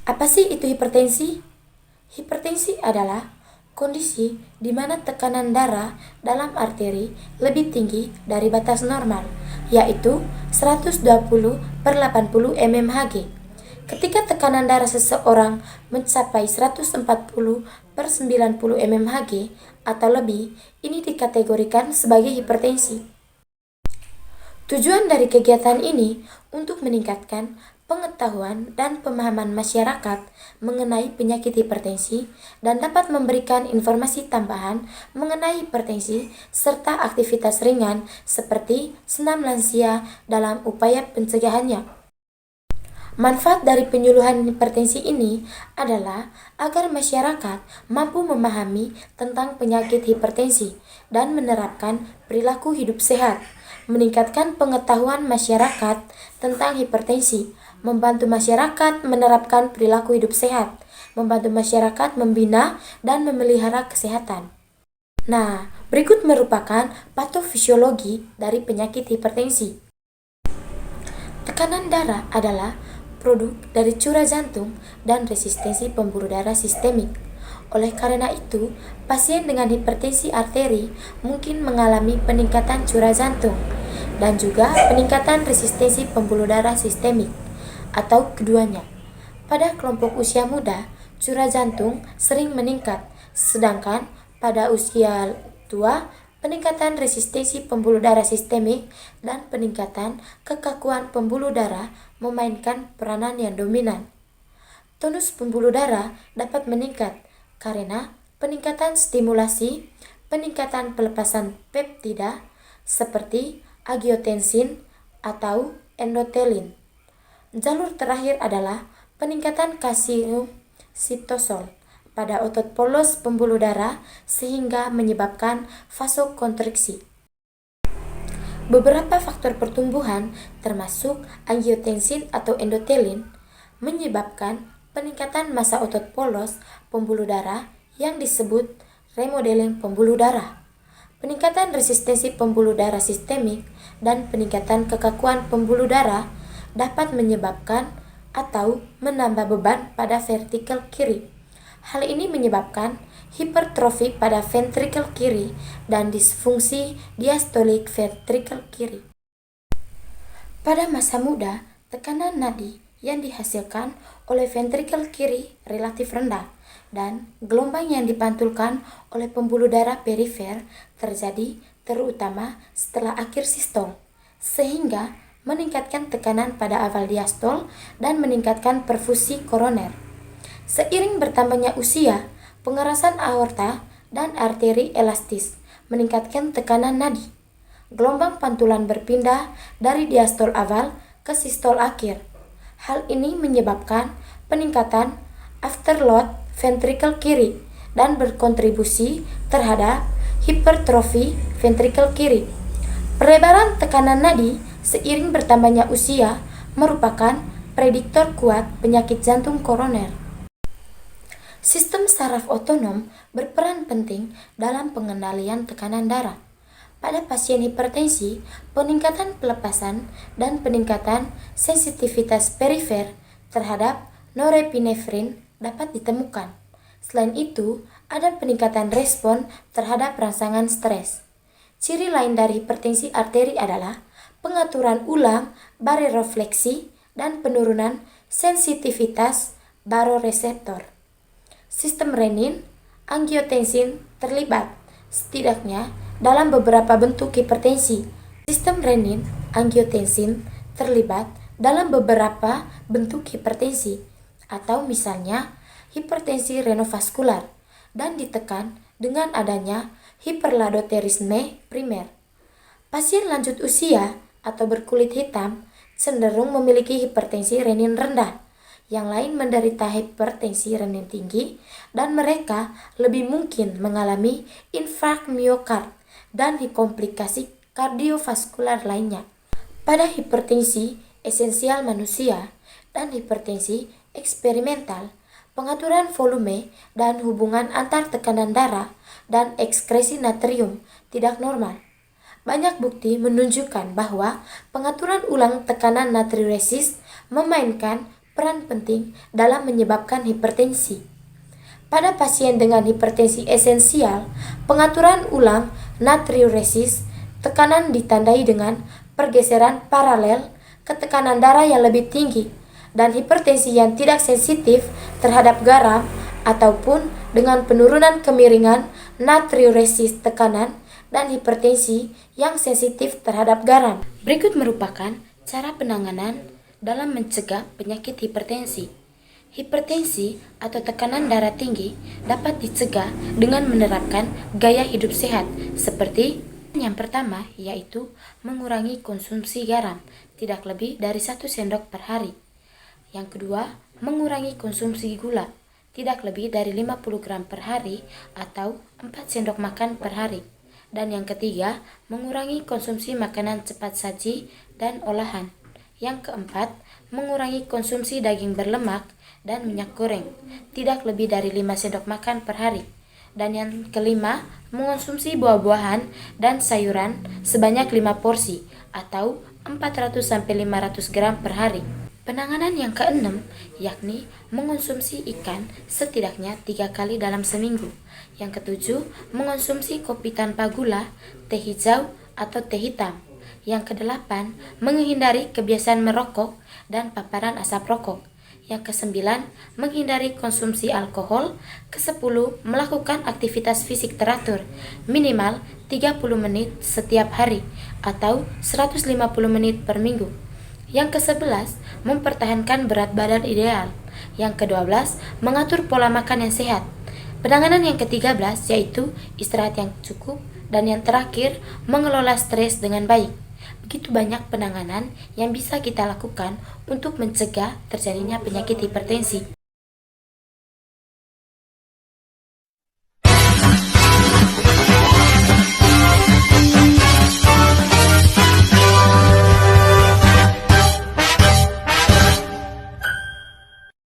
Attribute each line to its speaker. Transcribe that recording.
Speaker 1: Apa sih itu hipertensi? Hipertensi adalah kondisi di mana tekanan darah dalam arteri lebih tinggi dari batas normal, yaitu 120 per 80 mmHg. Ketika tekanan darah seseorang mencapai 140 per 90 mmHg atau lebih, ini dikategorikan sebagai hipertensi. Tujuan dari kegiatan ini untuk meningkatkan pengetahuan dan pemahaman masyarakat mengenai penyakit hipertensi dan dapat memberikan informasi tambahan mengenai hipertensi serta aktivitas ringan seperti senam lansia dalam upaya pencegahannya. Manfaat dari penyuluhan hipertensi ini adalah agar masyarakat mampu memahami tentang penyakit hipertensi dan menerapkan perilaku hidup sehat, meningkatkan pengetahuan masyarakat tentang hipertensi, membantu masyarakat menerapkan perilaku hidup sehat, membantu masyarakat membina dan memelihara kesehatan. Nah, berikut merupakan patofisiologi dari penyakit hipertensi. Tekanan darah adalah produk dari curah jantung dan resistensi pembuluh darah sistemik. Oleh karena itu, pasien dengan hipertensi arteri mungkin mengalami peningkatan curah jantung dan juga peningkatan resistensi pembuluh darah sistemik, atau keduanya. Pada kelompok usia muda, curah jantung sering meningkat, sedangkan pada usia tua, peningkatan resistensi pembuluh darah sistemik dan peningkatan kekakuan pembuluh darah memainkan peranan yang dominan. Tonus pembuluh darah dapat meningkat karena peningkatan stimulasi, peningkatan pelepasan peptida seperti angiotensin atau endothelin. Jalur terakhir adalah peningkatan kalsium sitosol pada otot polos pembuluh darah sehingga menyebabkan vasokonstriksi. Beberapa faktor pertumbuhan termasuk angiotensin atau endothelin menyebabkan peningkatan massa otot polos pembuluh darah yang disebut remodeling pembuluh darah, peningkatan resistensi pembuluh darah sistemik, dan peningkatan kekakuan pembuluh darah dapat menyebabkan atau menambah beban pada ventrikel kiri. Hal ini menyebabkan hipertrofi pada ventrikel kiri dan disfungsi diastolik ventrikel kiri. Pada masa muda, tekanan nadi yang dihasilkan oleh ventrikel kiri relatif rendah dan gelombang yang dipantulkan oleh pembuluh darah perifer terjadi terutama setelah akhir sistol, sehingga meningkatkan tekanan pada awal diastol dan meningkatkan perfusi koroner. Seiring bertambahnya usia, pengerasan aorta dan arteri elastis meningkatkan tekanan nadi. Gelombang pantulan berpindah dari diastol awal ke sistol akhir. Hal ini menyebabkan peningkatan afterload ventrikel kiri dan berkontribusi terhadap hipertrofi ventrikel kiri. Perlebaran tekanan nadi seiring bertambahnya usia merupakan prediktor kuat penyakit jantung koroner. Sistem saraf otonom berperan penting dalam pengendalian tekanan darah. Pada pasien hipertensi, peningkatan pelepasan dan peningkatan sensitivitas perifer terhadap norepinefrin dapat ditemukan. Selain itu, ada peningkatan respon terhadap rangsangan stres. Ciri lain dari hipertensi arteri adalah pengaturan ulang barorefleksi dan penurunan sensitivitas baroreseptor. Sistem renin, angiotensin terlibat, setidaknya dalam beberapa bentuk hipertensi. Sistem renin, angiotensin terlibat dalam beberapa bentuk hipertensi, atau misalnya hipertensi renovaskular, dan ditekan dengan adanya hiperladoterisme primer. Pasien lanjut usia atau berkulit hitam cenderung memiliki hipertensi renin rendah. Yang lain menderita hipertensi renin tinggi dan mereka lebih mungkin mengalami infark miokard dan komplikasi kardiovaskular lainnya. Pada hipertensi esensial manusia dan hipertensi eksperimental, pengaturan volume dan hubungan antar tekanan darah dan ekskresi natrium tidak normal. Banyak bukti menunjukkan bahwa pengaturan ulang tekanan natriuresis memainkan peran penting dalam menyebabkan hipertensi. Pada pasien dengan hipertensi esensial, pengaturan ulang natriuresis tekanan ditandai dengan pergeseran paralel ke tekanan darah yang lebih tinggi dan hipertensi yang tidak sensitif terhadap garam ataupun dengan penurunan kemiringan natriuresis tekanan dan hipertensi yang sensitif terhadap garam. Berikut merupakan cara penanganan dalam mencegah penyakit hipertensi. Hipertensi atau tekanan darah tinggi dapat dicegah dengan menerapkan gaya hidup sehat seperti yang pertama yaitu mengurangi konsumsi garam tidak lebih dari 1 sendok per hari. Yang kedua, mengurangi konsumsi gula tidak lebih dari 50 gram per hari atau 4 sendok makan per hari. Dan yang ketiga, mengurangi konsumsi makanan cepat saji dan olahan. Yang keempat, mengurangi konsumsi daging berlemak dan minyak goreng, tidak lebih dari 5 sendok makan per hari. Dan yang kelima, mengonsumsi buah-buahan dan sayuran sebanyak 5 porsi atau 400-500 gram per hari. Penanganan yang keenam, yakni mengonsumsi ikan setidaknya 3 kali dalam seminggu. Yang ketujuh, mengonsumsi kopi tanpa gula, teh hijau, atau teh hitam. Yang kedelapan, menghindari kebiasaan merokok dan paparan asap rokok. Yang kesembilan, menghindari konsumsi alkohol. Kesepuluh, melakukan aktivitas fisik teratur, minimal 30 menit setiap hari atau 150 menit per minggu. Yang ke-11, mempertahankan berat badan ideal. Yang ke-12, mengatur pola makan yang sehat. Penanganan yang ke-13 yaitu istirahat yang cukup, dan yang terakhir mengelola stres dengan baik. Begitu banyak penanganan yang bisa kita lakukan untuk mencegah terjadinya penyakit hipertensi.